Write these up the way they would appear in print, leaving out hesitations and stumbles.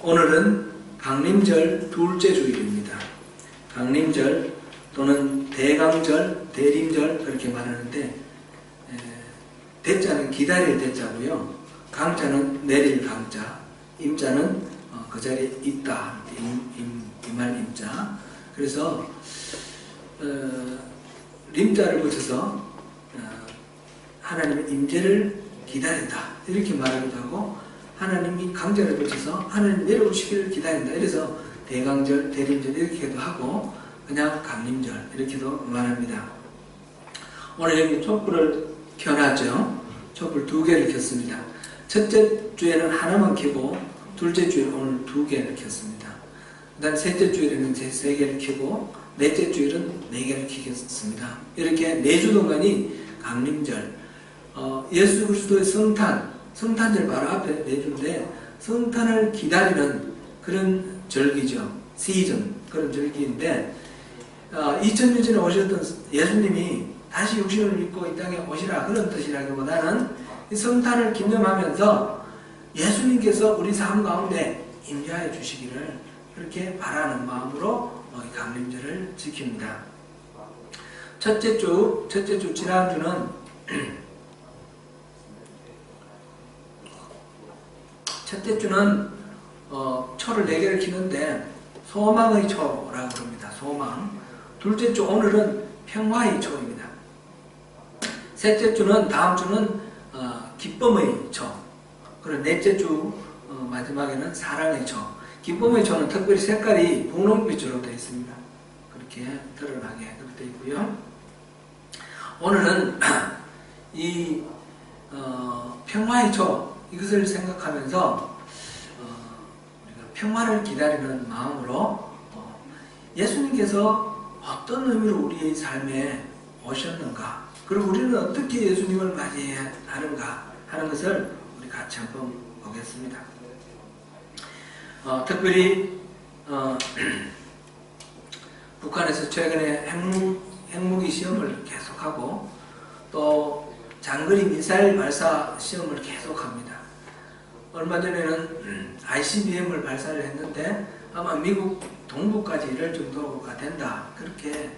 오늘은 강림절 둘째 주일입니다. 강림절 또는 대강절, 대림절 그렇게 말하는데 대자는 기다릴 대자고요. 강자는 내릴 강자, 임자는 그 자리에 있다. 임할 임자. 그래서 림자를 붙여서 하나님의 임재를 기다린다. 이렇게 말하기도 하고 하나님이 강자를 붙여서 하나님 내려오시기를 기다린다. 이래서 대강절, 대림절 이렇게도 하고 그냥 강림절 이렇게도 말합니다. 오늘 여기 촛불을 켜놨죠. 촛불 2개를 켰습니다. 첫째 주에는 하나만 켜고 둘째 주에는 오늘 2개를 켰습니다. 그 다음 셋째 주일에는 3개를 켜고 넷째 주일은 4개를 켜겠습니다. 이렇게 4주 동안이 강림절, 예수 그리스도의 성탄절 바로 앞에 4주인데 성탄을 기다리는 그런 절기죠. 시즌, 그런 절기인데 2000년 전에 오셨던 예수님이 다시 육신을 입고 이 땅에 오시라 그런 뜻이라기보다는 이 성탄을 기념하면서 예수님께서 우리 삶 가운데 임재하여 주시기를 그렇게 바라는 마음으로 강림절을 지킵니다. 첫째 주 지난주는 첫째 주는 초를 4개를 켜는데 소망의 초라고 그럽니다. 소망. 둘째 주 오늘은 평화의 초입니다. 셋째 주는 다음 주는 기쁨의 초. 그리고 넷째 주 마지막에는 사랑의 초. 기쁨의 초는 특별히 색깔이 분홍빛으로 되어 있습니다. 그렇게 드러나게 그렇게 되어 있고요. 오늘은 이 평화의 초 이것을 생각하면서 우리가 평화를 기다리는 마음으로 예수님께서 어떤 의미로 우리의 삶에 오셨는가, 그리고 우리는 어떻게 예수님을 맞이해야 하는가 하는 것을 우리 같이 한번 보겠습니다. 특별히 북한에서 최근에 핵무기 시험을 계속하고 또 장거리 미사일 발사 시험을 계속합니다. 얼마 전에는 ICBM을 발사를 했는데 아마 미국 동부까지 이를 정도가 된다. 그렇게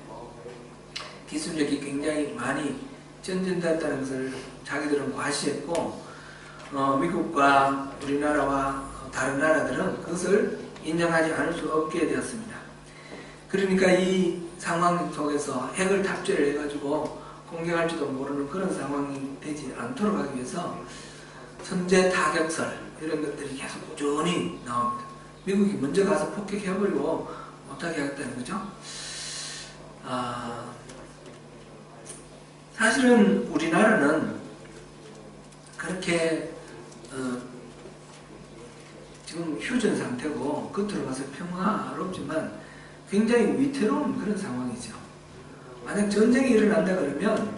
기술력이 굉장히 많이 전진됐다는 것을 자기들은 과시했고 미국과 우리나라와 다른 나라들은 그것을 인정하지 않을 수 없게 되었습니다. 그러니까 이 상황 속에서 핵을 탑재를 해가지고 공격할지도 모르는 그런 상황이 되지 않도록 하기 위해서 선제 타격설 이런 것들이 계속 꾸준히 나옵니다. 미국이 먼저 가서 폭격해버리고 못하게 하겠다는 거죠. 사실은 우리나라는 그렇게 지금 휴전 상태고 겉으로 봐서 평화롭지만 굉장히 위태로운 그런 상황이죠. 만약 전쟁이 일어난다 그러면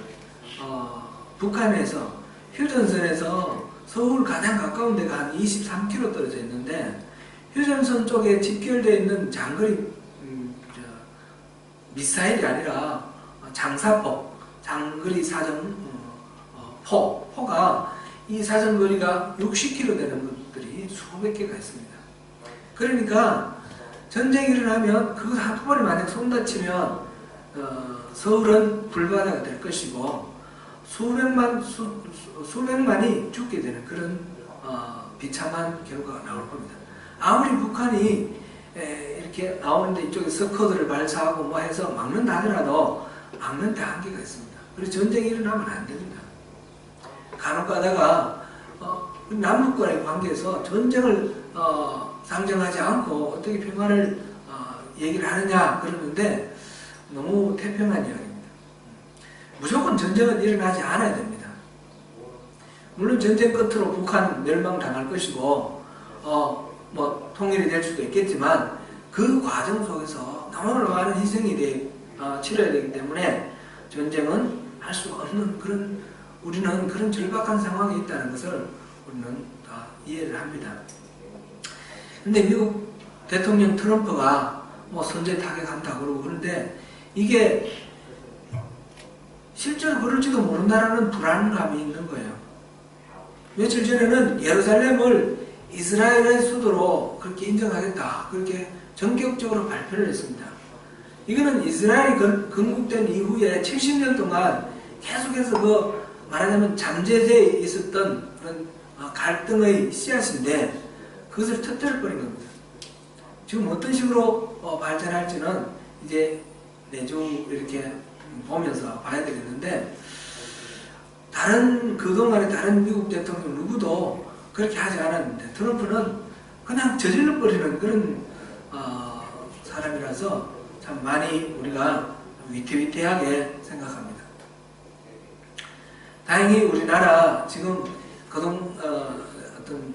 북한에서 휴전선에서 서울 가장 가까운 데가 한 23km 떨어져 있는데 휴전선 쪽에 집결되어 있는 장거리 미사일이 아니라 장사포, 장거리 포가 이 사정거리가 60km 되는 것들이 수백 개가 있습니다. 그러니까 전쟁이 일어나면 그것 한꺼번에 만약 손다치면 서울은 불바다가 될 것이고 수백만이 죽게 되는 그런 비참한 결과가 나올 겁니다. 아무리 북한이 이렇게 나오는데 이쪽에 스쿼드를 발사하고 뭐 해서 막는다 하더라도 막는 데 한계가 있습니다. 그래서 전쟁이 일어나면 안 됩니다. 간혹 가다가 남북 간의 관계에서 전쟁을 상정하지 않고 어떻게 평화를 얘기를 하느냐 그러는데 너무 태평한 이야기입니다. 무조건 전쟁은 일어나지 않아야 됩니다. 물론 전쟁 끝으로 북한 멸망당할 것이고 뭐 통일이 될 수도 있겠지만 그 과정 속에서 너무 많은 희생이 치러야 되기 때문에 전쟁은 할 수가 없는 그런 우리는 그런 절박한 상황에 있다는 것을 우리는 다 이해를 합니다. 근데 미국 대통령 트럼프가 뭐 선제 타격한다 그러고 그런데 이게 실제로 그럴지도 모른다라는 불안감이 있는 거예요. 며칠 전에는 예루살렘을 이스라엘의 수도로 그렇게 인정하겠다. 그렇게 전격적으로 발표를 했습니다. 이거는 이스라엘이 건국된 이후에 70년 동안 계속해서 말하자면 잠재되어 있었던 그런 갈등의 씨앗인데 그것을 터뜨려 버린 겁니다. 지금 어떤 식으로 발전할지는 이제 내주 이렇게 보면서 봐야 되겠는데, 그동안에 다른 미국 대통령 누구도 그렇게 하지 않았는데 트럼프는 그냥 저질러 버리는 그런 사람이라서 참 많이 우리가 위태위태하게 생각합니다. 다행히 우리나라 지금 어떤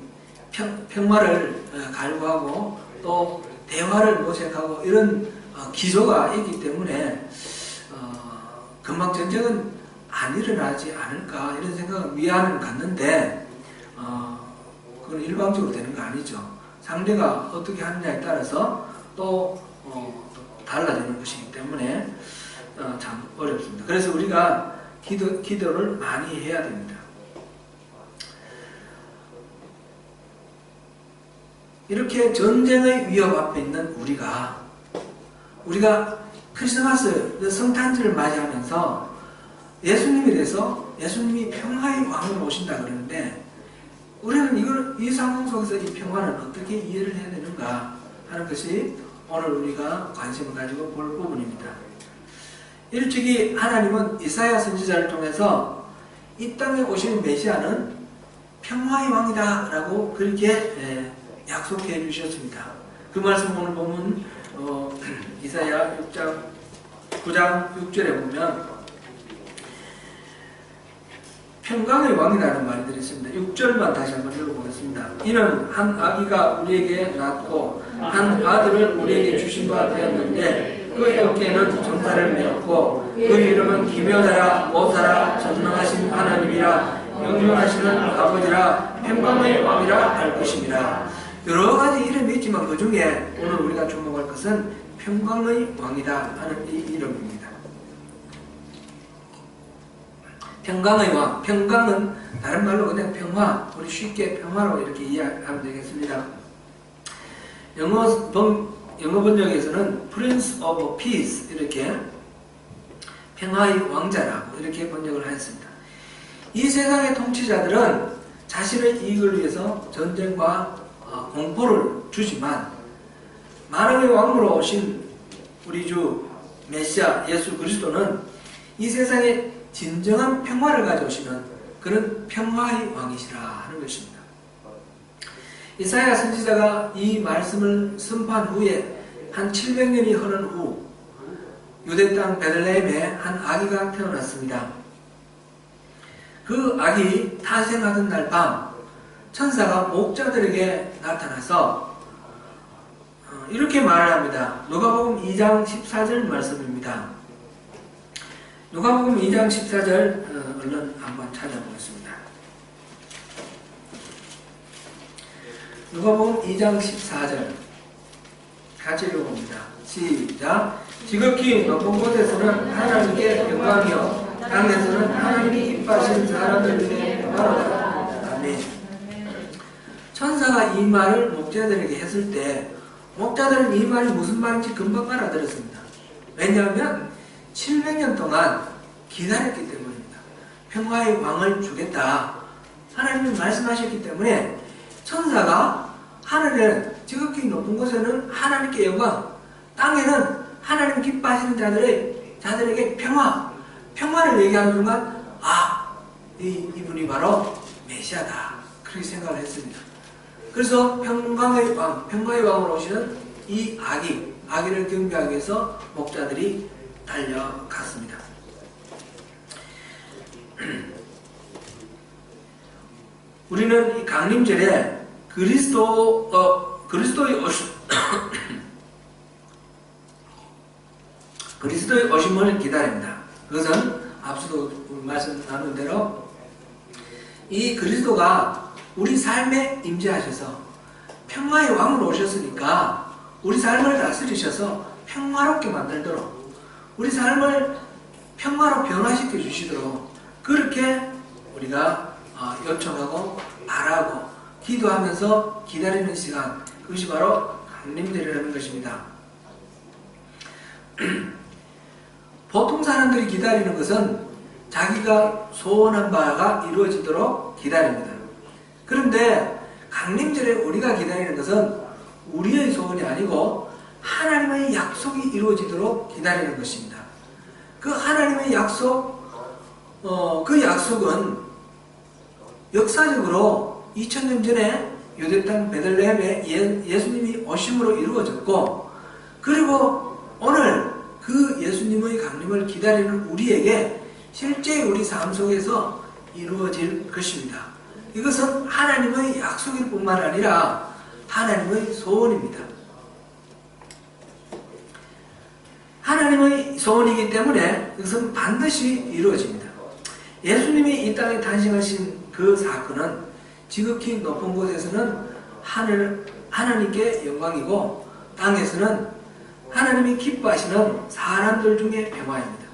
평화를 갈구하고 또 대화를 모색하고 이런 기조가 있기 때문에 금방 전쟁은 안 일어나지 않을까 이런 생각은 위안은 갖는데 그건 일방적으로 되는 거 아니죠. 상대가 어떻게 하느냐에 따라서 또 달라지는 것이기 때문에 참 어렵습니다. 그래서 우리가 기도를 많이 해야 됩니다. 이렇게 전쟁의 위협 앞에 있는 우리가 크리스마스 성탄절을 맞이하면서 예수님에 대해서 예수님이 평화의 왕으로 오신다 그러는데 우리는 이 상황 속에서 이 평화는 어떻게 이해를 해야 되는가 하는 것이 오늘 우리가 관심을 가지고 볼 부분입니다. 일찍이 하나님은 이사야 선지자를 통해서 이 땅에 오신 메시아는 평화의 왕이다 라고 그렇게 약속해 주셨습니다. 그 말씀 오늘 보면 이사야 9장 6절에 보면 평강의 왕이라는 말이 들어있습니다. 6절만 다시 한번 읽어보겠습니다. 이는 한 아기가 우리에게 낳고 한 아들을 우리에게 주신 바 되었는데 그의 어깨에는 정사를 메었고 그 이름은 기묘자라 모사라 전능하신 하나님이라 영존하시는 아버지라 평강의 왕이라 할 것입니다. 여러 가지 이름이 있지만 그 중에 오늘 우리가 주목할 것은 평강의 왕이다 하는 이 이름입니다. 평강의 왕, 평강은 다른 말로 그냥 평화, 우리 쉽게 평화로 이렇게 이해하면 되겠습니다. 영어 번역에서는 Prince of Peace 이렇게 평화의 왕자라고 이렇게 번역을 하였습니다. 이 세상의 통치자들은 자신의 이익을 위해서 전쟁과 공포를 주지만 만왕의 왕으로 오신 우리 주 메시아 예수 그리스도는 이 세상에 진정한 평화를 가져오시는 그런 평화의 왕이시라 하는 것입니다. 이사야 선지자가 이 말씀을 선포한 후에 한 700년이 흐른 후 유대 땅 베들레헴에 한 아기가 태어났습니다. 그 아기 탄생하던 날 밤 천사가 목자들에게 나타나서 이렇게 말을 합니다. 누가복음 2장 14절 말씀입니다. 누가복음 2장 14절 얼른 한번 찾아보겠습니다. 누가복음 2장 14절 같이 읽어봅니다. 시작. 지극히 높은 곳에서는 하나님께 영광이요 땅에서는 하나님이 기뻐하신 사람들에게 영광이다. 아멘. 천사가 이 말을 목자들에게 했을 때 목자들은 이 말이 무슨 말인지 금방 알아들었습니다. 왜냐하면 700년 동안 기다렸기 때문입니다. 평화의 왕을 주겠다. 하나님이 말씀하셨기 때문에 천사가 하늘에 지극히 높은 곳에는 하나님께 영광, 땅에는 하나님 기뻐하시는 자들에게 평화를 얘기하는 순간 이분이 바로 메시아다. 그렇게 생각을 했습니다. 그래서 평화의 왕으로 오시는 이 아기를 경배하기 위해서 목자들이 달려갔습니다. 우리는 이 강림절에 그리스도의 오심을 기다립니다. 그것은 앞서도 말씀 나눈 대로 이 그리스도가 우리 삶에 임재하셔서 평화의 왕으로 오셨으니까 우리 삶을 다스리셔서 평화롭게 만들도록 우리 삶을 평화로 변화시켜 주시도록 그렇게 우리가 요청하고 바라고 기도하면서 기다리는 시간, 그것이 바로 강림절이라는 것입니다. 보통 사람들이 기다리는 것은 자기가 소원한 바가 이루어지도록 기다립니다. 그런데 강림절에 우리가 기다리는 것은 우리의 소원이 아니고 하나님의 약속이 이루어지도록 기다리는 것입니다. 그 하나님의 약속, 그 약속은 역사적으로 2000년 전에 유대 땅 베들레헴에 예수님이 오심으로 이루어졌고, 그리고 오늘 그 예수님의 강림을 기다리는 우리에게 실제 우리 삶 속에서 이루어질 것입니다. 이것은 하나님의 약속일 뿐만 아니라 하나님의 소원입니다. 하나님의 소원이기 때문에 이것은 반드시 이루어집니다. 예수님이 이 땅에 탄생하신 그 사건은 지극히 높은 곳에서는 하나님께 영광이고, 땅에서는 하나님이 기뻐하시는 사람들 중에 평화입니다.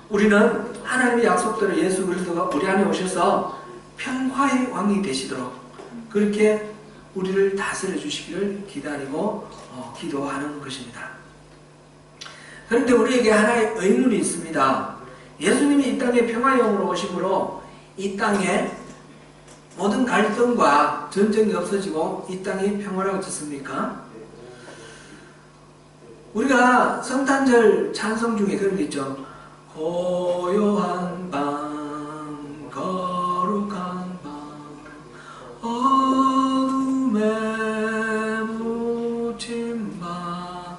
우리는 하나님의 약속대로 예수 그리스도가 우리 안에 오셔서 평화의 왕이 되시도록 그렇게 우리를 다스려 주시기를 기다리고 기도하는 것입니다. 그런데 우리에게 하나의 의문이 있습니다. 예수님이 이 땅에 평화의 왕으로 오심으로 이 땅에 모든 갈등과 전쟁이 없어지고 이 땅이 평화로워졌습니까? 우리가 성탄절 찬송 중에 그런 게 있죠. 고요한 밤, 거룩한 밤, 어둠에 묻힌 밤,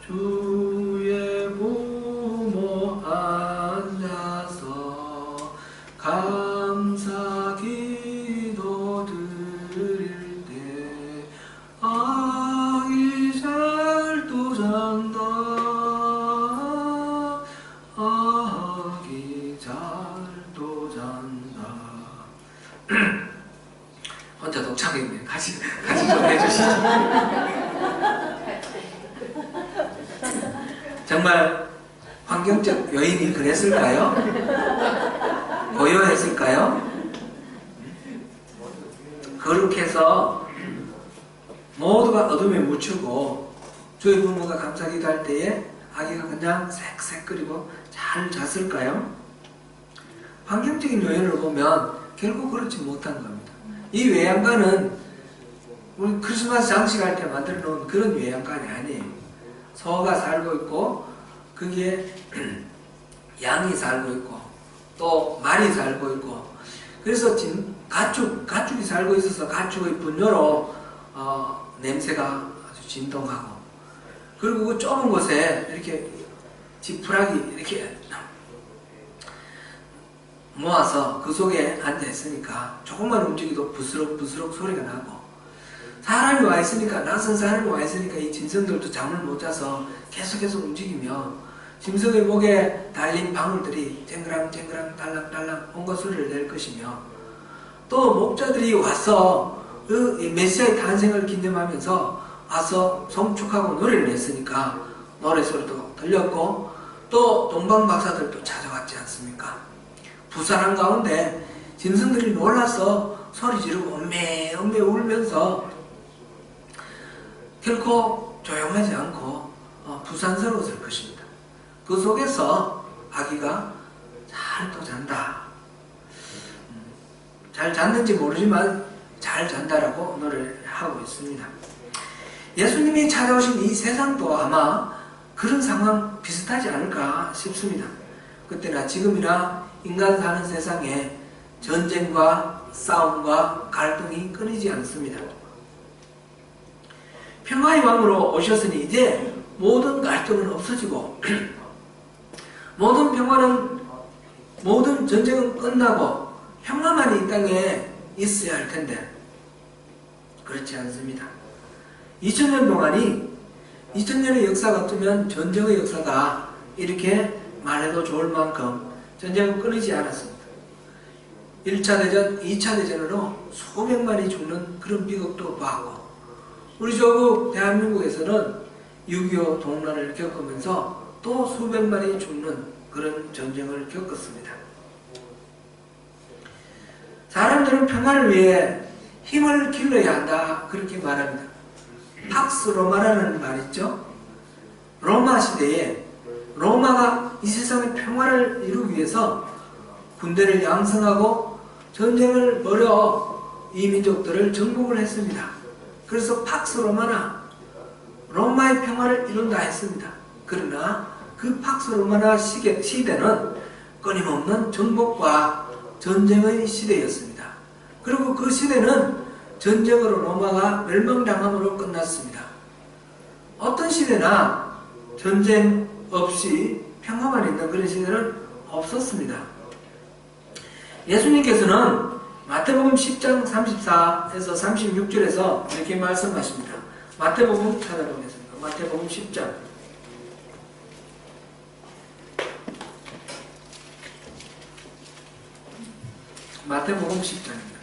주의 부모 앉아서 감사 기도 드릴 때 아기 잘도 잔다, 아기 잘도 잔다. 혼자 독창했네. 같이 좀 해주시죠. 정말 환경적 요인이 그랬을까요? 고요했을까요? 거룩해서 모두가 어둠에 묻히고 주의 부모가 감사기도 할 때에 아기가 그냥 색색거리고 잘 잤을까요? 환경적인 요인을 보면 결국 그렇지 못한 겁니다. 이 외양간은 우리 크리스마스 장식할 때 만들어 놓은 그런 외양간이 아니에요. 소가 살고 있고 거기에 양이 살고 있고 또 말이 살고 있고, 그래서 가축이 살고 있어서 가축의 분뇨로 냄새가 아주 진동하고, 그리고 그 좁은 곳에 이렇게 지푸라기 이렇게 모아서 그 속에 앉아 있으니까 조금만 움직여도 부스럭부스럭 소리가 나고, 사람이 와 있으니까, 낯선 사람이 와 있으니까 이 짐승들도 잠을 못 자서 계속해서 움직이며 짐승의 목에 달린 방울들이 쨍그랑 달랑달랑 온갖 소리를 낼 것이며, 또 목자들이 와서 그 메시아의 탄생을 기념하면서 와서 송축하고 노래를 냈으니까 노래소리도 들렸고, 또 동방박사들도 찾아왔지 않습니까? 부산한 가운데 짐승들이 놀라서 소리 지르고 엄매 울면서 결코 조용하지 않고 부산스러웠을 것입니다. 그 속에서 아기가 잘도 잔다. 잘 잤는지 모르지만 잘 잔다라고 노래를 하고 있습니다. 예수님이 찾아오신 이 세상도 아마 그런 상황 비슷하지 않을까 싶습니다. 그때나 지금이나 인간 사는 세상에 전쟁과 싸움과 갈등이 끊이지 않습니다. 평화의 왕으로 오셨으니 이제 모든 갈등은 없어지고 모든 전쟁은 끝나고 평화만이 이 땅에 있어야 할 텐데 그렇지 않습니다. 2000년 동안이 2000년의 역사 같으면 전쟁의 역사다 이렇게 말해도 좋을 만큼 전쟁은 끊이지 않았습니다. 1차 대전, 2차 대전으로 수백만이 죽는 그런 비극도 봤고, 우리 조국 대한민국에서는 6.25 동란을 겪으면서 또 수백만이 죽는 그런 전쟁을 겪었습니다. 사람들은 평화를 위해 힘을 길러야 한다 그렇게 말합니다. 팍스 로마라는 말 있죠. 로마 시대에 로마가 이 세상의 평화를 이루기 위해서 군대를 양성하고 전쟁을 벌여 이 민족들을 정복을 했습니다. 그래서 팍스 로마나 로마의 평화를 이룬다 했습니다. 그러나 그 팍스 로마나 시대는 끊임없는 정복과 전쟁의 시대였습니다. 그리고 그 시대는 전쟁으로 로마가 멸망당함으로 끝났습니다. 어떤 시대나 전쟁 없이 평화만 있는 그런 시대는 없었습니다. 예수님께서는 마태복음 10장 34에서 36절에서 이렇게 말씀하십니다. 마태복음 찾아보겠습니다. 마태복음 10장 마태복음 10장입니다.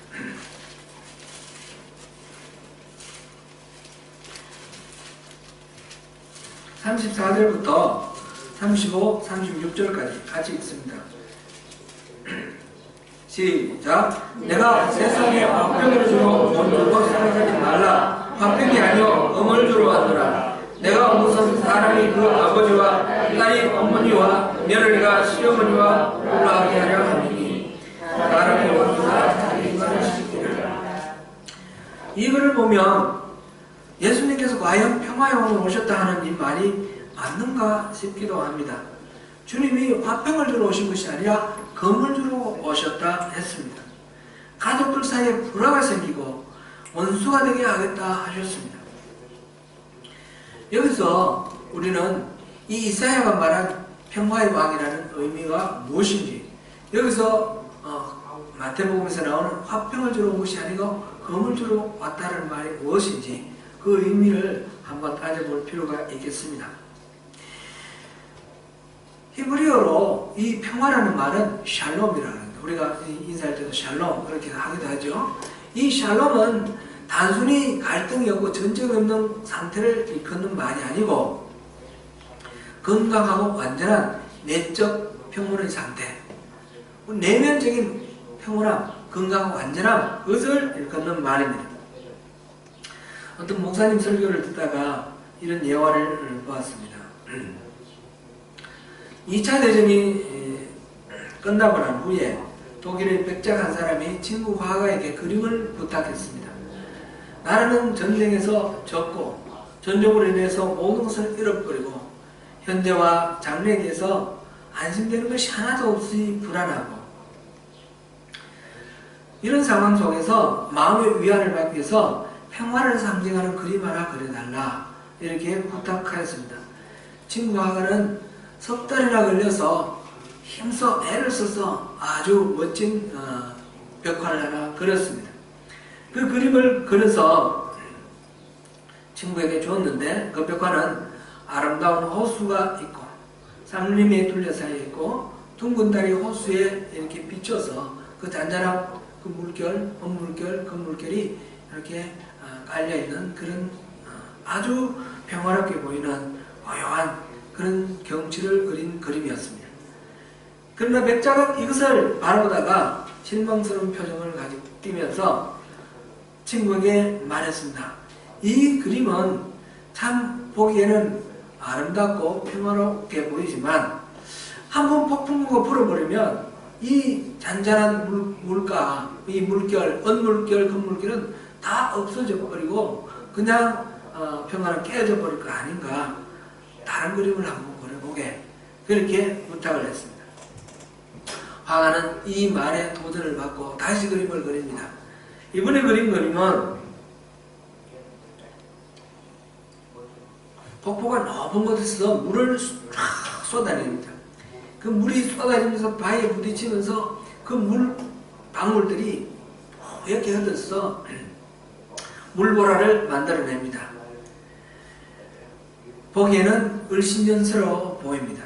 34절부터 35, 36절까지 같이 읽습니다. 시작. 내가 세상에 화평을 주러 온 줄로 생각하지 말라. 화평이 아니요 음을 주러 왔노라. 내가 온 것은 사람이 그 아버지와 딸이 어머니와 며느리가 시어머니와 놀라게 하려 함이니 사람의 원수가 자기 인간을 시키리라. 이 글을 보면 예수님께서 과연 평화영으로 오셨다 하는 이 말이 맞는가 싶기도 합니다. 주님이 화평을 주러 오신 것이 아니라 검을 주러 오셨다 했습니다. 가족들 사이에 불화가 생기고 원수가 되게 하겠다 하셨습니다. 여기서 우리는 이 이사야가 말한 평화의 왕이라는 의미가 무엇인지, 여기서 마태복음에서 나오는 화평을 주러 온 것이 아니고 검을 주러 왔다는 말이 무엇인지 그 의미를 한번 따져볼 필요가 있겠습니다. 히브리어로 이 평화라는 말은 샬롬이라고 합니다. 우리가 인사할 때도 샬롬 그렇게 하기도 하죠. 이 샬롬은 단순히 갈등이 없고 전쟁이 없는 상태를 일컫는 말이 아니고 건강하고 완전한 내적 평온의 상태, 내면적인 평온함, 건강하고 완전함, 그것을 일컫는 말입니다. 어떤 목사님 설교를 듣다가 이런 예화를 보았습니다. 2차 대전이 끝나고 난 후에 독일의 백작 한 사람이 친구 화가에게 그림을 부탁했습니다. 나라는 전쟁에서 졌고 전쟁으로 인해서 모든 것을 잃어버리고 현재와 장래에 대해서 안심되는 것이 하나도 없이 불안하고 이런 상황 속에서 마음의 위안을 받기 위해서 평화를 상징하는 그림 하나 그려달라 이렇게 부탁하였습니다. 친구 화가는 석 달이나 걸려서 힘써 애를 써서 아주 멋진 벽화를 하나 그렸습니다. 그 그림을 그려서 친구에게 줬는데 그 벽화는 아름다운 호수가 있고 산림이 둘러싸여 있고 둥근 달이 호수에 이렇게 비춰서 그 잔잔한 그 물결, 헛물결, 그 물결이 이렇게 깔려있는 그런 아주 평화롭게 보이는 고요한 그런 경치를 그린 그림이었습니다. 그러나 백작은 이것을 바라보다가 실망스러운 표정을 가지고 띄면서 친구에게 말했습니다. 이 그림은 참 보기에는 아름답고 평화롭게 보이지만 한번 폭풍우가 불어버리면 이 잔잔한 물가, 이 물결, 언물결, 금물결은 다 없어져 버리고 그냥 평화는 깨져 버릴 거 아닌가. 다른 그림을 한번 그려보게 그렇게 부탁을 했습니다. 화가는 이 말에 도전을 받고 다시 그림을 그립니다. 이번에 그린 그림은 폭포가 높은 곳에서 물을 쫙 쏟아냅니다. 그 물이 쏟아지면서 바위에 부딪히면서 그 물 방울들이 이렇게 흩어서 물보라를 만들어냅니다. 보기에는 을신년스러워 보입니다.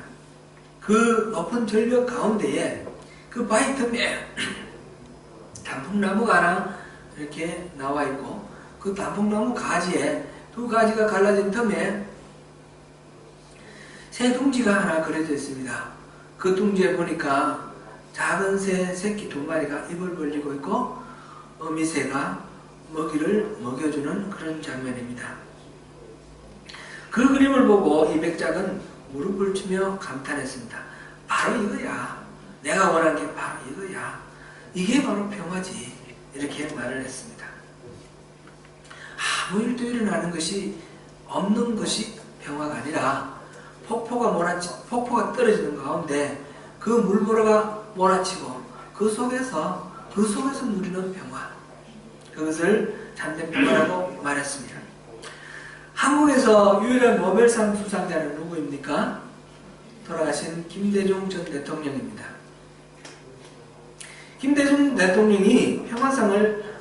그 높은 절벽 가운데에 그 바위 틈에 단풍나무가 하나 이렇게 나와 있고 그 단풍나무 가지에 두 가지가 갈라진 틈에 새 둥지가 하나 그려져 있습니다. 그 둥지에 보니까 작은 새 새끼 2마리가 입을 벌리고 있고 어미새가 먹이를 먹여주는 그런 장면입니다. 그 그림을 보고 이 백작은 무릎을 치며 감탄했습니다. 바로 이거야. 내가 원한 게 바로 이거야. 이게 바로 평화지. 이렇게 말을 했습니다. 아무 일도 일어나는 것이 없는 것이 평화가 아니라 폭포가 떨어지는 가운데 그 물보라가 몰아치고 그 속에서 누리는 평화, 그것을 참된 평화라고 말했습니다. 한국에서 유일한 노벨상 수상자는 누구입니까? 돌아가신 김대중 전 대통령입니다. 김대중 대통령이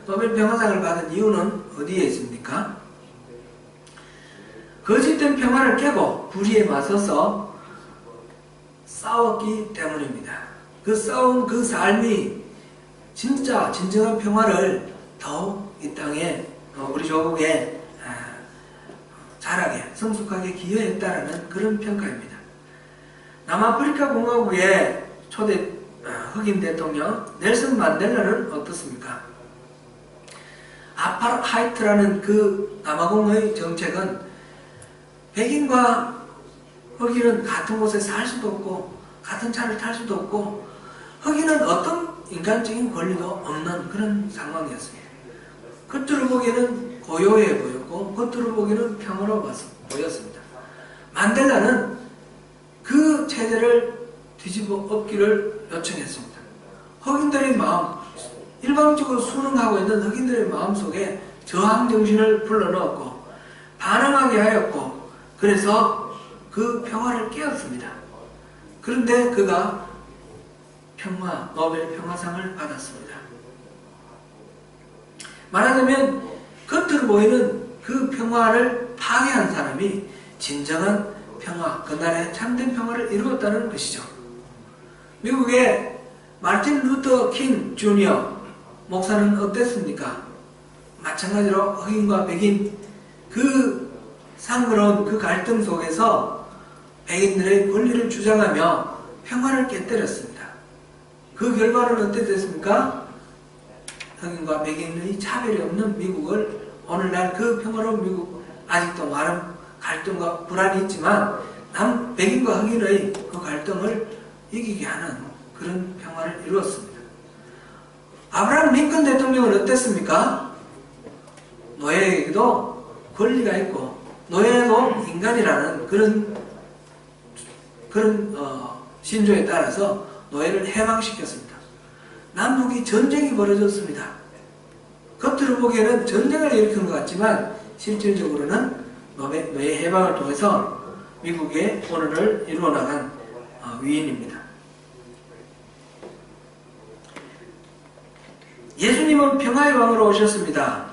노벨 평화상을 받은 이유는 어디에 있습니까? 거짓된 평화를 깨고 불의에 맞서서 싸웠기 때문입니다. 그 싸운 그 삶이 진정한 평화를 더욱 이 땅에 우리 조국에 자라게 성숙하게 기여했다라는 그런 평가입니다. 남아프리카 공화국의 초대 흑인 대통령 넬슨 만델라는 어떻습니까? 아파르타이트라는 그 남아공의 정책은 백인과 흑인은 같은 곳에 살 수도 없고 같은 차를 탈 수도 없고 흑인은 어떤 인간적인 권리도 없는 그런 상황이었습니다. 겉으로 보기에는 고요해 보였고 겉으로 보기에는 평화로워 보였습니다. 만델라는 그 체제를 뒤집어 엎기를 요청했습니다. 흑인들의 마음, 일방적으로 순응하고 있는 흑인들의 마음속에 저항정신을 불러넣었고 반항하게 하였고 그래서 그 평화를 깨웠습니다. 그런데 그가 노벨 평화상을 받았습니다. 말하자면 겉으로 보이는 그 평화를 파괴한 사람이 진정한 평화, 그날의 참된 평화를 이루었다는 것이죠. 미국의 마틴 루터 킹 주니어 목사는 어땠습니까? 마찬가지로 흑인과 백인 그 상그러운 그 갈등 속에서 백인들의 권리를 주장하며 평화를 깨뜨렸습니다. 그 결과는 어떻게 됐습니까? 흑인과 백인의 차별이 없는 미국을 오늘날 그 평화로운 미국, 아직도 많은 갈등과 불안이 있지만 백인과 흑인의 그 갈등을 이기게 하는 그런 평화를 이루었습니다. 아브라함 링컨 대통령은 어땠습니까? 노예에게도 권리가 있고 노예도 인간이라는 그런 신조에 따라서 노예를 해방시켰습니다. 남북이 전쟁이 벌어졌습니다. 겉으로 보기에는 전쟁을 일으킨 것 같지만 실질적으로는 노예 해방을 통해서 미국의 오늘을 이루어나간 위인입니다. 예수님은 평화의 왕으로 오셨습니다.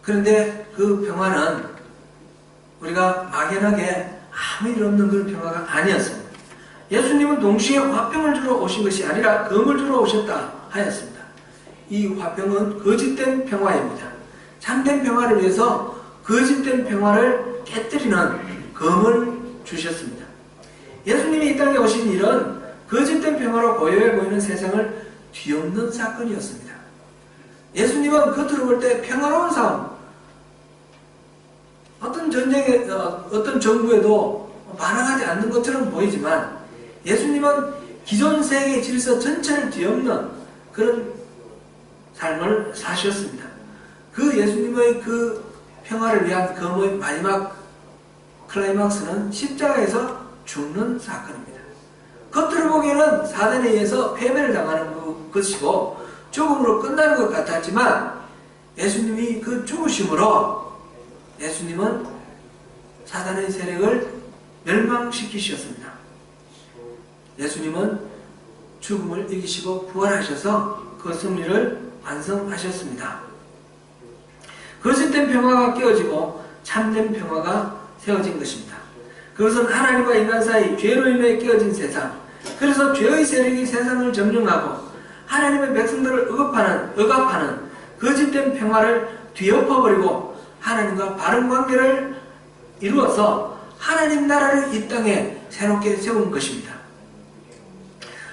그런데 그 평화는 우리가 막연하게 아무 일 없는 그런 평화가 아니었습니다. 예수님은 동시에 화평을 주러 오신 것이 아니라 검을 주러 오셨다 하였습니다. 이 화평은 거짓된 평화입니다. 참된 평화를 위해서 거짓된 평화를 깨뜨리는 검을 주셨습니다. 예수님이 이 땅에 오신 일은 거짓된 평화로 고요해 보이는 세상을 뒤엎는 사건이었습니다. 예수님은 겉으로 볼 때 평화로운 삶, 어떤 정부에도 반항하지 않는 것처럼 보이지만 예수님은 기존 세계 질서 전체를 뒤엎는 그런 삶을 사셨습니다. 그 예수님의 그 평화를 위한 검의 마지막 클라이막스는 십자가에서 죽는 사건입니다. 겉으로 보기에는 사단에 의해서 패배를 당하는 것이고 죽음으로 끝나는 것 같았지만 예수님이 그 죽으심으로 예수님은 사단의 세력을 멸망시키셨습니다. 예수님은 죽음을 이기시고 부활하셔서 그 승리를 완성하셨습니다. 거짓된 평화가 깨어지고 참된 평화가 세워진 것입니다. 그것은 하나님과 인간 사이 죄로 인해 깨어진 세상, 그래서 죄의 세력이 세상을 점령하고 하나님의 백성들을 억압하는 거짓된 평화를 뒤엎어버리고 하나님과 바른 관계를 이루어서 하나님 나라를 이 땅에 새롭게 세운 것입니다.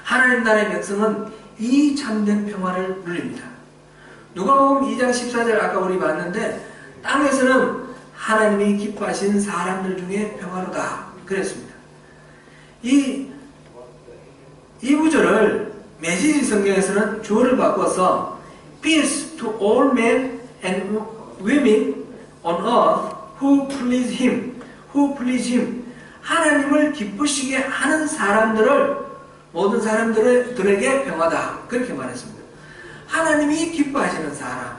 하나님 나라의 백성은 이 참된 평화를 누립니다. 누가복음 2장 14절 아까 우리 봤는데 땅에서는 하나님이 기뻐하시는 사람들 중에 평화로다 그랬습니다. 이 구절을 메시지 성경에서는 주어를 바꿔서 Peace to all men and women on earth who please him. 하나님을 기쁘시게 하는 사람들을 모든 사람들에게 평화다 그렇게 말했습니다. 하나님이 기뻐하시는 사람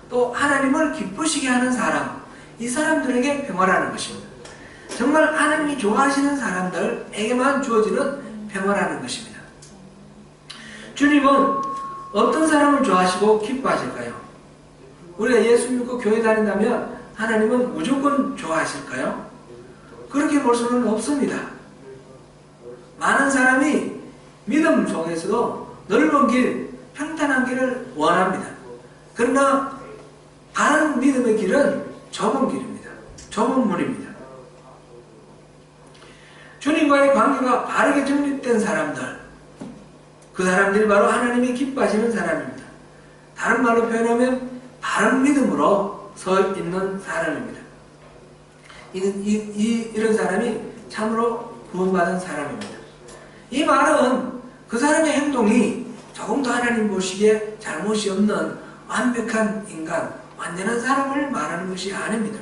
또 하나님을 기쁘시게 하는 사람 이 사람들에게 평화라는 것입니다. 정말 하나님이 좋아하시는 사람들에게만 주어지는 평화라는 것입니다. 주님은 어떤 사람을 좋아하시고 기뻐하실까요? 우리가 예수 믿고 교회 다닌다면 하나님은 무조건 좋아하실까요? 그렇게 볼 수는 없습니다. 많은 사람이 믿음 속에서도 넓은 길, 평탄한 길을 원합니다. 그러나 바른 믿음의 길은 좁은 길입니다. 좁은 문입니다. 주님과의 관계가 바르게 정립된 사람들, 그 사람들이 바로 하나님이 기뻐하시는 사람입니다. 다른 말로 표현하면 바른 믿음으로 서 있는 사람입니다. 이런 사람이 참으로 구원받은 사람입니다. 이 말은 그 사람의 행동이 조금도 하나님 보시기에 잘못이 없는 완벽한 인간, 완전한 사람을 말하는 것이 아닙니다.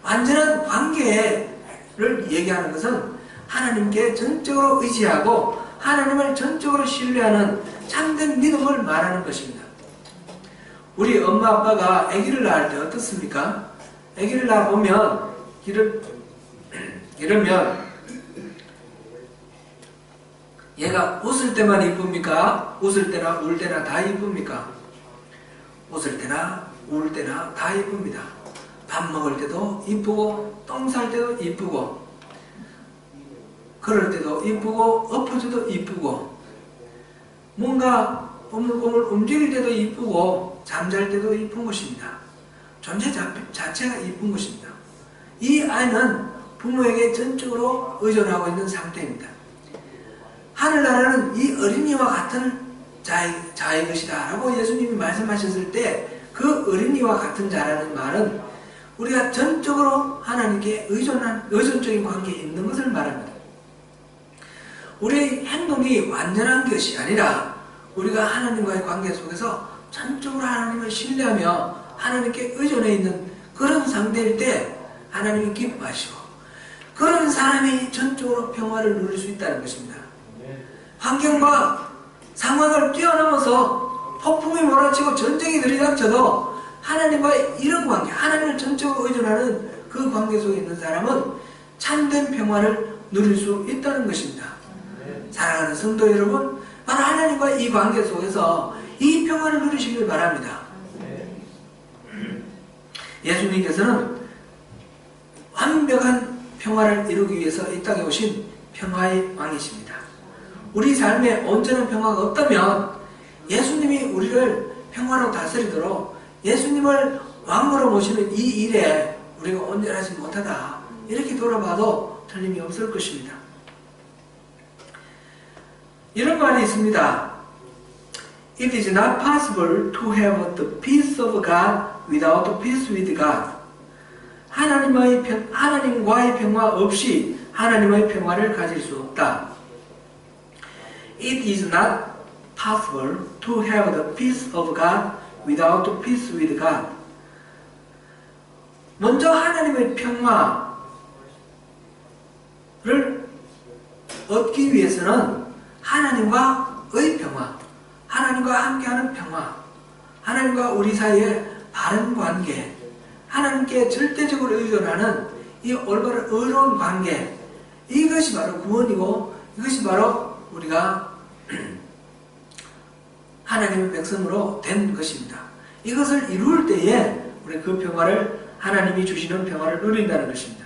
완전한 관계를 얘기하는 것은 하나님께 전적으로 의지하고 하나님을 전적으로 신뢰하는 참된 믿음을 말하는 것입니다. 우리 엄마 아빠가 아기를 낳을 때 어떻습니까? 아기를 낳아보면 이러면 얘가 웃을 때만 이쁩니까? 웃을 때나 울 때나 다 이쁩니까? 웃을 때나 울 때나 다 이쁩니다. 밥 먹을 때도 이쁘고 똥 쌀 때도 이쁘고 걸을 때도 이쁘고 엎어져도 이쁘고 뭔가 오물오물 움직일 때도 이쁘고 잠잘 때도 이쁜 것입니다. 존재 자체가 이쁜 것입니다. 이 아이는 부모에게 전적으로 의존하고 있는 상태입니다. 하늘나라는 이 어린이와 같은 자의 것이다 라고 예수님이 말씀하셨을 때 그 어린이와 같은 자라는 말은 우리가 전적으로 하나님께 의존적인 관계에 있는 것을 말합니다. 우리의 행동이 완전한 것이 아니라 우리가 하나님과의 관계 속에서 전적으로 하나님을 신뢰하며 하나님께 의존해 있는 그런 상태일 때 하나님이 기뻐하시고 그런 사람이 전적으로 평화를 누릴 수 있다는 것입니다. 환경과 상황을 뛰어넘어서 폭풍이 몰아치고 전쟁이 들이닥쳐도 하나님과의 이런 관계, 하나님을 전적으로 의존하는 그 관계 속에 있는 사람은 참된 평화를 누릴 수 있다는 것입니다. 사랑하는 성도 여러분, 바로 하나님과의 이 관계 속에서 이 평화를 누리시길 바랍니다. 예수님께서는 완벽한 평화를 이루기 위해서 이 땅에 오신 평화의 왕이십니다. 우리 삶에 온전한 평화가 없다면 예수님이 우리를 평화로 다스리도록 예수님을 왕으로 모시는 이 일에 우리가 온전하지 못하다 이렇게 돌아봐도 틀림이 없을 것입니다. 이런 말이 있습니다. It is not possible to have the peace of God without peace with God. 하나님과의 평화 없이 하나님의 평화를 가질 수 없다. It is not possible to have the peace of God without peace with God. 먼저 하나님의 평화를 얻기 위해서는 하나님과의 평화, 하나님과 함께하는 평화, 하나님과 우리 사이의 바른 관계, 하나님께 절대적으로 의존하는 이 올바른 의로운 관계, 이것이 바로 구원이고 이것이 바로 우리가 하나님의 백성으로 된 것입니다. 이것을 이룰 때에 우리 그 평화를 하나님이 주시는 평화를 누린다는 것입니다.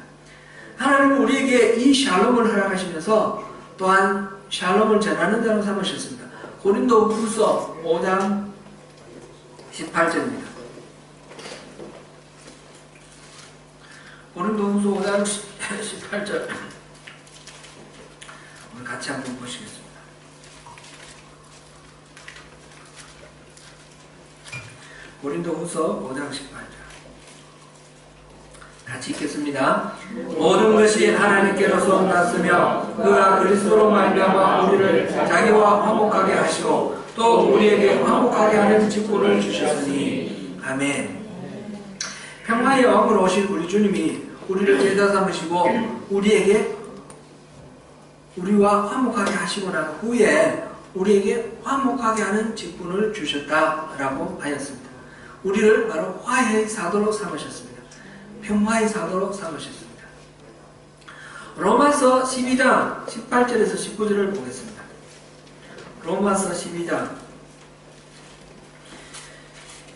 하나님은 우리에게 이 샬롬을 허락하시면서 또한 샬롬을 전하는 자로 삼으셨습니다. 고린도후서 5장 18절입니다. 고린도후서 5장 18절 우리 같이 한번 보시겠습니다. 고린도후서 5장 18절. 같이 읽겠습니다. 모든 것이 하나님께로서 났으며 그가 그리스도로 말미암아 우리를 자기와 화목하게 하시고 또 우리에게 화목하게 하는 직분을 주셨으니. 아멘. 평화의 왕으로 오신 우리 주님이 우리를 제자 삼으시고 우리와 화목하게 하시고 난 후에 우리에게 화목하게 하는 직분을 주셨다라고 하였습니다. 우리를 바로 화해의 사도로 삼으셨습니다. 평화의 사도로 삼으셨습니다. 로마서 12장 18절에서 19절을 보겠습니다. 로마서 12장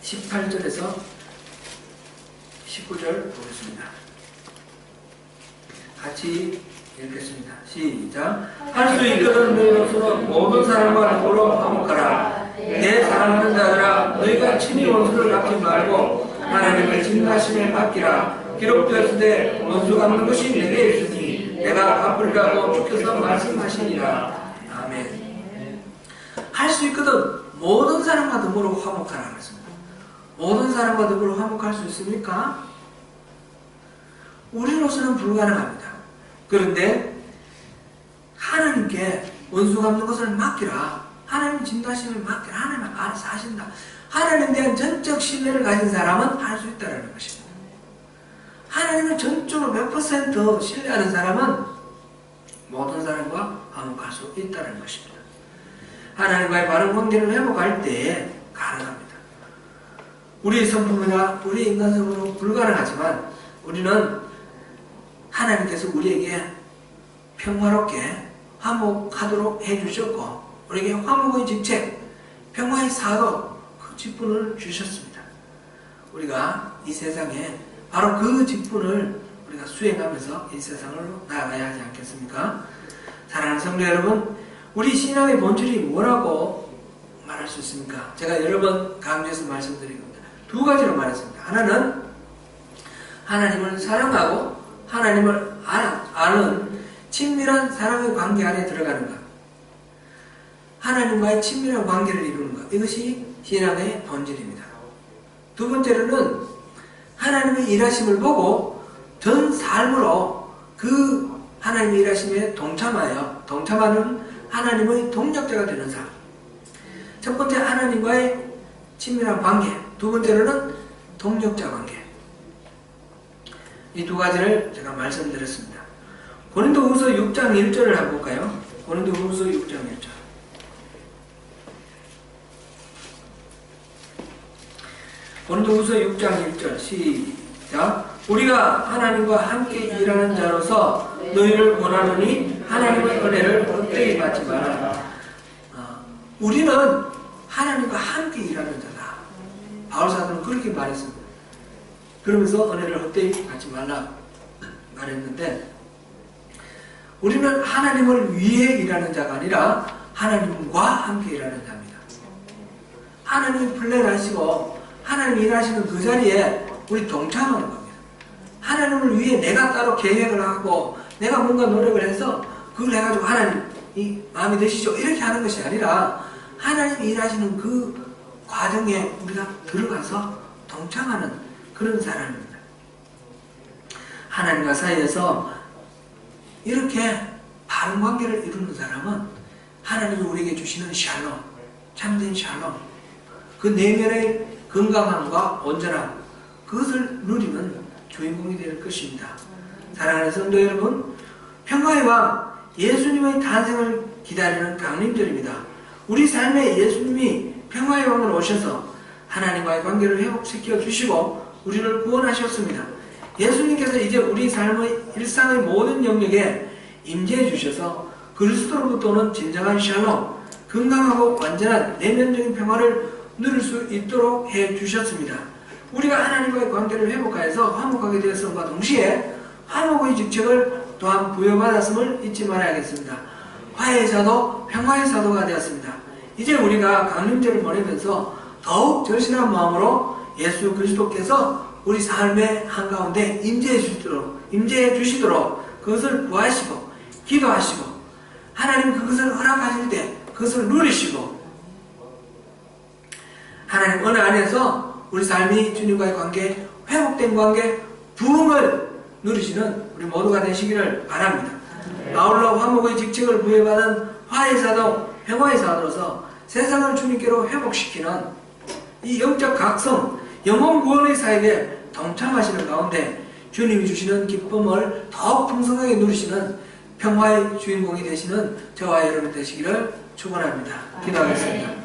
18절에서 19절 보겠습니다. 같이 읽겠습니다. 시작. 할 수 있거든 너희로서는 모든 사람과 더불어 화목하라. 내 사랑하는 자들아, 너희가 친히 원수를 갚지 말고 하나님의 진노하심에 맡기라. 기록되었으되 원수 갚는 것이 내게 있으니 내가 갚으리라고 주께서 말씀하시니라. 아멘. 할 수 있거든 모든 사람과 더불어 화목하라 그랬습니다. 모든 사람과 더불어 화목할 수 있습니까? 우리로서는 불가능합니다. 그런데 하나님께 원수 갚는 것을 맡기라. 하나님 진노하심을 맡기라. 하나님 알아서 하신다. 하나님에 대한 전적 신뢰를 가진 사람은 할 수 있다는 것입니다. 하나님을 전적으로 100% 신뢰하는 사람은 모든 사람과 화목할 수 있다는 것입니다. 하나님과의 바른 관계를 회복할 때 가능합니다. 우리의 성품이나 우리의 인간성으로 불가능하지만 우리는 하나님께서 우리에게 평화롭게 화목하도록 해주셨고 우리에게 화목의 직책, 평화의 사도 그 직분을 주셨습니다. 우리가 이 세상에 바로 그 직분을 우리가 수행하면서 이 세상으로 나아가야 하지 않겠습니까? 사랑하는 성도 여러분, 우리 신앙의 본질이 뭐라고 말할 수 있습니까? 제가 여러 번 강조해서 말씀드리겁니다. 두 가지로 말했습니다. 하나는 하나님을 사랑하고 하나님을 아는 친밀한 사랑의 관계 안에 들어가는 것. 하나님과의 친밀한 관계를 이루는 것. 이것이 신앙의 본질입니다. 두 번째로는 하나님의 일하심을 보고 전 삶으로 그 하나님의 일하심에 동참하는 하나님의 동력자가 되는 삶. 첫 번째 하나님과의 친밀한 관계, 두 번째로는 동력자 관계. 이 두 가지를 제가 말씀드렸습니다. 고린도후서 6장 1절을 한번 볼까요? 고린도후서 6장 1절. 고린도후서 6장 1절 시작. 우리가 하나님과 함께 일하는 자로서 너희를 권하노니 하나님의 은혜를 헛되이 받지 마라. 우리는 하나님과 함께 일하는 자다. 바울사도는 그렇게 말했습니다. 그러면서 은혜를 헛되이 받지 말라 말했는데 우리는 하나님을 위해 일하는 자가 아니라 하나님과 함께 일하는 자입니다. 하나님이 플랜하시고 하나님이 일하시는 그 자리에 우리 동참하는 겁니다. 하나님을 위해 내가 따로 계획을 하고 내가 뭔가 노력을 해서 그걸 해가지고 하나님이 마음에 드시죠 이렇게 하는 것이 아니라 하나님이 일하시는 그 과정에 우리가 들어가서 동참하는 그런 사람입니다. 하나님과 사이에서 이렇게 바른 관계를 이루는 사람은 하나님이 우리에게 주시는 샬롬, 참된 샬롬, 그 내면의 건강함과 온전함, 그것을 누리는 주인공이 될 것입니다. 사랑하는 성도 여러분, 평화의 왕 예수님의 탄생을 기다리는 강림절입니다. 우리 삶에 예수님이 평화의 왕으로 오셔서 하나님과의 관계를 회복시켜 주시고 우리를 구원하셨습니다. 예수님께서 이제 우리 삶의 일상의 모든 영역에 임재해 주셔서 그리스도로부터 오는 진정한 샬롬, 건강하고 완전한 내면적인 평화를 누릴 수 있도록 해 주셨습니다. 우리가 하나님과의 관계를 회복하여서 화목하게 되었음과 동시에 화목의 직책을 또한 부여받았음을 잊지 말아야겠습니다. 화해의 사도, 평화의 사도가 되었습니다. 이제 우리가 강림절을 보내면서 더욱 절실한 마음으로 예수 그리스도께서 우리 삶의 한가운데 임재해 주시도록 그것을 구하시고 기도하시고 하나님 그것을 허락하실 때 그것을 누리시고 하나님 은혜 안에서 우리 삶이 주님과의 관계, 회복된 관계, 부흥을 누리시는 우리 모두가 되시기를 바랍니다. 아울러 화목의 직책을 부여받은 화해사도, 평화의 사도로서 세상을 주님께로 회복시키는 이 영적 각성, 영혼 구원의 사역에 동참하시는 가운데 주님이 주시는 기쁨을 더욱 풍성하게 누리시는 평화의 주인공이 되시는 저와 여러분 되시기를 축원합니다. 기도하겠습니다.